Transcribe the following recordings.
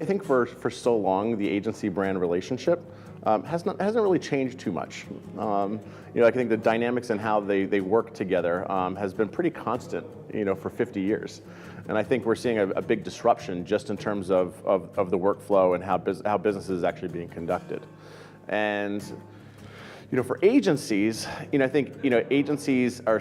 I think for so long, the agency-brand relationship hasn't really changed too much. I think the dynamics and how they work together has been pretty constant, for 50 years. And I think we're seeing a big disruption just in terms of the workflow and how business is actually being conducted. And for agencies, I think agencies I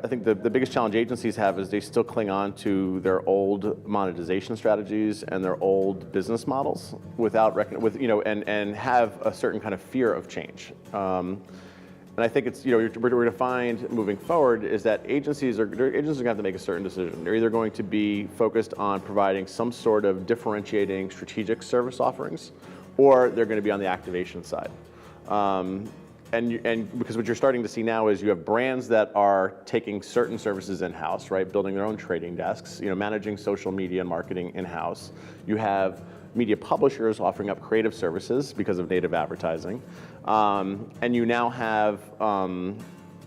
think the biggest challenge agencies have is they still cling on to their old monetization strategies and their old business models and have a certain kind of fear of change. And I think it's we're going to find moving forward is that agencies are going to have to make a certain decision. They're either going to be focused on providing some sort of differentiating strategic service offerings, or they're going to be on the activation side. And because what you're starting to see now is you have brands that are taking certain services in-house, right? Building their own trading desks, managing social media and marketing in-house. You have media publishers offering up creative services because of native advertising. And you now have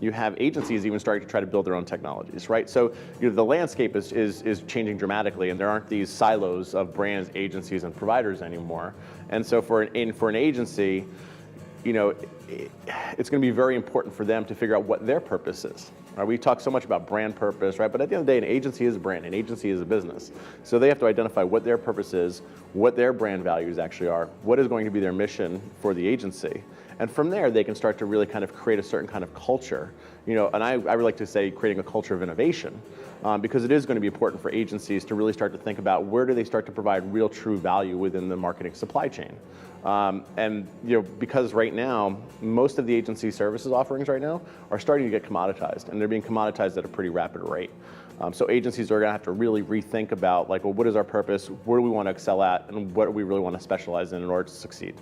agencies even starting to try to build their own technologies, right? So the landscape is changing dramatically, and there aren't these silos of brands, agencies, and providers anymore. And so for an agency, it's going to be very important for them to figure out what their purpose is. Right? We talk so much about brand purpose, right? But at the end of the day, an agency is a brand, an agency is a business. So they have to identify what their purpose is, what their brand values actually are, what is going to be their mission for the agency. And from there, they can start to really kind of create a certain kind of culture. And I really like to say creating a culture of innovation, because it is going to be important for agencies to really start to think about where do they start to provide real true value within the marketing supply chain. And because right now, most of the agency services offerings right now are starting to get commoditized, and they're being commoditized at a pretty rapid rate. So agencies are going to have to really rethink about what is our purpose, where do we want to excel at, and what do we really want to specialize in order to succeed.